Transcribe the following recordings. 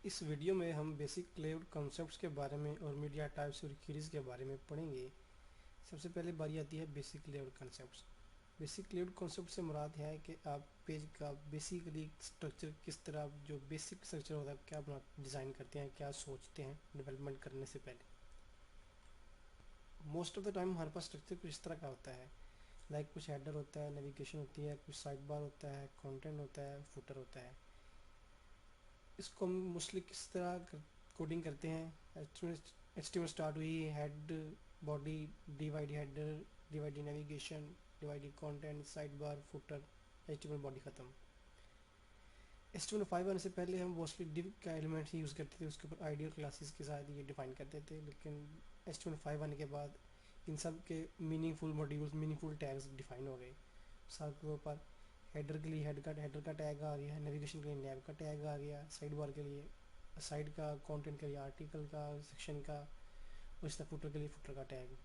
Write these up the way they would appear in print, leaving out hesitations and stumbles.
इस वीडियो में हम बेसिक लेआउट कॉन्सेप्ट्स के बारे में और मीडिया टाइप्स और क्वेरीज के बारे में पढ़ेंगे। सबसे पहले बारी आती है basic layout concepts. Basic layout concept से मुराद है कि आप पेज का बेसिकली स्ट्रक्चर किस तरह, जो बेसिक स्ट्रक्चर होता है, क्या बना डिज़ाइन करते हैं, क्या सोचते हैं डेवलपमेंट करने से पहले। मोस्ट ऑफ द टाइम हमारे पास स्ट्रक्चर कुछ इस तरह का होता है, लाइक कुछ हेडर होता है, नेविगेशन होती है, कुछ साइड बार होता है, कंटेंट होता है, फुटर होता है। इसको हम मोस्टली किस तरह कोडिंग करते हैं। HTML स्टार्ट हुई, head, body, divide header, divide navigation, divide content, side bar, footer, HTML body ख़त्म। HTML5 आने से पहले हम मोस्टली डिव का एलिमेंट्स ही यूज़ करते थे, उसके ऊपर आइडियल क्लासेस के साथ ये डिफाइन करते थे। लेकिन HTML5 आने के बाद इन सब के meaningful modules, meaningful tags define हो गए। सब के ऊपर हेडर के लिए हेडर का टैग आ गया, नेविगेशन के लिए नैव का टैग आ गया, साइड बार के लिए साइड का, कंटेंट के लिए आर्टिकल का, सेक्शन का, और इस तरह फुटर के लिए फुटर का टैग।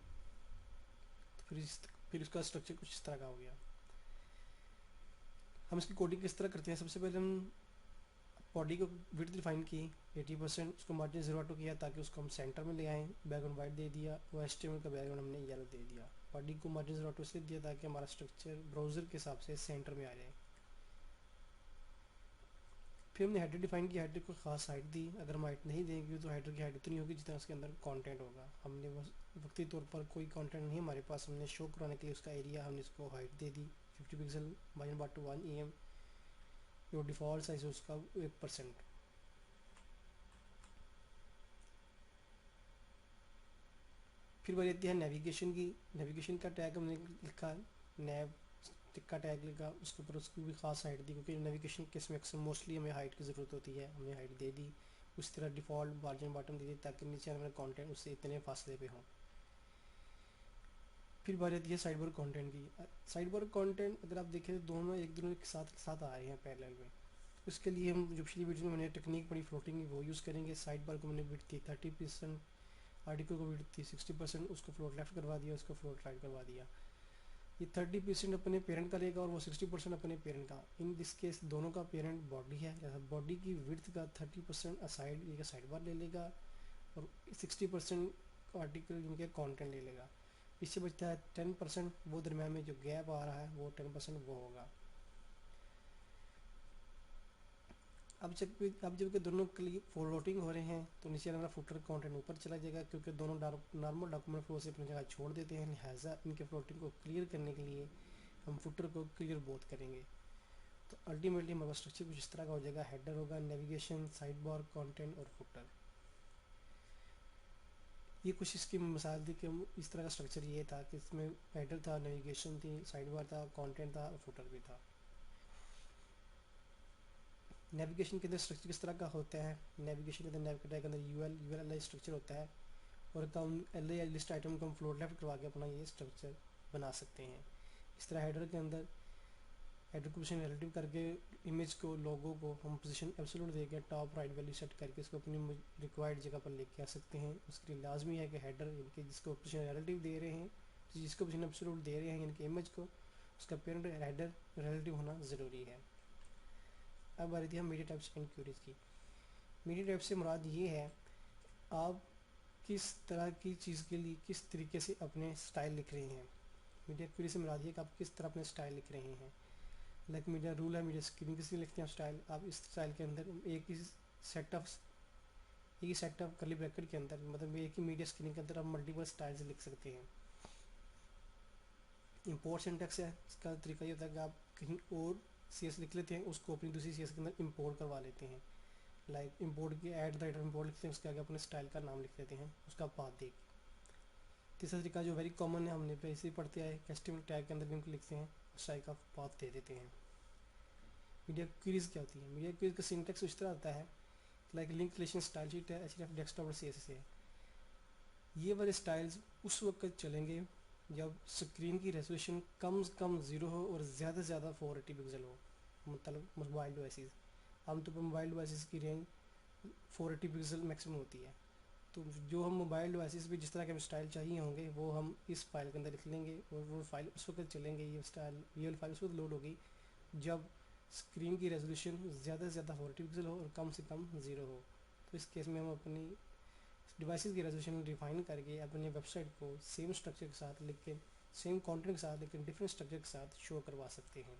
तो फिर इसका स्ट्रक्चर कुछ इस तरह का हो गया। हम इसकी कोडिंग किस तरह करते हैं। सबसे पहले हम बॉडी को विड्थ डिफाइन की 80%, उसको मार्जिन 0 किया ताकि उसको हम सेंटर में ले आएँ। बैकग्राउंड वाइट दे दिया, और HTML का बैकग्राउंड हमने येलो दे दिया। बॉडी को मार्जिन 0 इसलिए दिया ताकि हमारा स्ट्रक्चर ब्राउज़र के हिसाब से सेंटर में आ जाए। फिर हमने हेडर डिफाइन किया, हेडर को खास हाइट दी। अगर हम हाइट नहीं देंगे तो हेडर की हाइट उतनी होगी जितना उसके अंदर कंटेंट होगा। हमने बस वक्ती तौर पर कोई कंटेंट नहीं हमारे पास, हमने शो कराने के लिए उसका एरिया हमने इसको हाइट दे दी 50 पिक्सल, मार्जिन बार टू 1 EM। जो डिफ़ॉल्ट साइज है उसका 1%। फिर बारी आती है नेविगेशन की। नेविगेशन का टैग हमने लिखा, नैव का टैग लिखा, उसके ऊपर उसकी भी खास हाइट दी, क्योंकि नेविगेशन के मैक्सिमम मोस्टली हमें हाइट की ज़रूरत होती है। हमने हाइट दे दी। उस तरह डिफ़ॉल्ट मार्जिन बॉटम दे दी ताकि नीचे हमारा कंटेंट उससे इतने फासले पे हों। फिर बारी आती है साइड बार कंटेंट की। साइड बार कंटेंट अगर आप देखें तो दोनों एक दूसरे के साथ आ रहे हैं पैरेलल में। उसके लिए हम जो पिछली वीडियो में मैंने टेक्निक पढ़ी फ्लोटिंग की, वो यूज़ करेंगे। साइड बार को मैंने विड्थ थी 30%, आर्टिकल को विड्थ थी 60%, उसको फ्लोट लेफ्ट करवा दिया, उसको फ्लोट राइट करवा दिया। ये 30% अपने पेरेंट का लेगा और वो 60% अपने पेरेंट का। इन दिस केस दोनों का पेरेंट बॉडी है, जैसा बॉडी की विड्थ का 30% असाइड ये साइड बार ले लेगा, और 60% आर्टिकल इनके कंटेंट ले लेगा। इससे बचता है 10%, वो दरम्यान में जो गैप आ रहा है वो 10% वो होगा। अब जब दोनों के लिए फ्लोटिंग हो रहे हैं तो नीचे हमारा फुटर कंटेंट ऊपर चला जाएगा, क्योंकि दोनों नॉर्मल डॉक्यूमेंट फ्लो से अपनी जगह छोड़ देते हैं। लिहाजा इनके फ्लोटिंग को क्लियर करने के लिए हम फुटर को क्लियर बोथ करेंगे। तो अल्टीमेटली हमारा स्ट्रक्चर कुछ इस तरह का हो जाएगा। हेडर होगा, नेविगेशन, साइड बार, कंटेंट और फुटर। ये कुछ इसकी मिसाल थी कि इस तरह का स्ट्रक्चर ये था कि इसमें हेडर था, नेविगेशन थी, साइड बार था, कंटेंट था और फुटर भी था। नेविगेशन के अंदर स्ट्रक्चर किस तरह का होता है। नेविगेशन के अंदर नेव के अंदर यूएल स्ट्रक्चर होता है, और हम एल लिस्ट आइटम को हम फ्लोट लेफ्ट करवा के अपना ये स्ट्रक्चर बना सकते हैं। इस तरह हेडर के अंदर हेडर को पोजीशन रिलेटिव करके इमेज को, लोगो को हम पोजीशन एब्सोल्यूट देके टॉप राइट वैल्यू सेट करके इसको अपनी रिक्वायर्ड जगह पर लेके आ सकते हैं। उसके लिए लाजमी है कि हेडर इनके जिसको पोजीशन रिलेटिव दे रहे हैं, जिसको पोजीशन एब्सोल्यूट दे रहे हैं इनके इमेज को, उसका पेरेंट हेडर रिलेटिव होना ज़रूरी है। अब आ रही थी हम मीडिया टाइप्स एंड क्वेरीज की। मीडिया टाइप से मुराद ये है आप किस तरह की चीज़ के लिए किस तरीके से अपने स्टाइल लिख रहे हैं। मीडिया क्वेरी से मुराद ये कि आप किस तरह अपने स्टाइल लिख रहे हैं। लाइक मीडिया रूल है, मीडिया स्क्रीन किसी लिखते हैं स्टाइल। आप इस स्टाइल के अंदर एक ही सेट ऑफ करली ब्रैकेट के अंदर, मतलब एक ही मीडिया स्क्रीन के अंदर आप मल्टीपल स्टाइल्स लिख सकते हैं। इंपोर्ट सिंटैक्स है, इसका तरीका ये होता है कि आप कहीं और CS लिख लेते हैं, उसको अपनी दूसरी CS के अंदर इंपोर्ट करवा लेते हैं। लाइक इंपोर्ट की एट द रेट इंपोर्ट लिखते हैं, उसके आगे अपने स्टाइल का नाम लिख लेते हैं, उसका पाथ देख। तीसरा तरीका जो वेरी कॉमन है, हमने पहले ही पढ़ते आए, कस्टमर टैग के अंदर भी उनको लिखते हैं, स्टाइल का पाथ दे देते हैं। मीडिया क्वेरीज क्या होती है। मीडिया क्वेरीज का सिंटैक्स इस तरह आता है, like link relation style sheet है, HTML डेस्कटॉप और CSS है। ये वाले स्टाइल्स उस वक्त चलेंगे जब स्क्रीन की रेजोल्यूशन कम से कम 0 हो और ज़्यादा से ज़्यादा 480 पिक्सल हो। मतलब मोबाइल डिवाइसेस, आमतौर पर मोबाइल डिवाइसेस की रेंज 480 पिक्सल मैक्सिमम होती है। तो जो हम मोबाइल डिवाइसेस पे जिस तरह के स्टाइल चाहिए होंगे वो हम इस फाइल के अंदर लिख लेंगे, और वो फाइल उस वक्त चलेंगे, ये स्टाइल ये वाली फाइल उस वक्त लोड होगी जब स्क्रीन की रेजोल्यूशन ज़्यादा से ज़्यादा 480 पिक्सल हो और कम से कम 0 हो। तो इस केस में हम अपनी डिवाइसेस की रेजोल्यूशन डिफाइन करके अपने वेबसाइट को सेम स्ट्रक्चर के साथ लेकिन सेम कंटेंट के साथ लेकिन डिफरेंट स्ट्रक्चर के साथ शो करवा सकते हैं।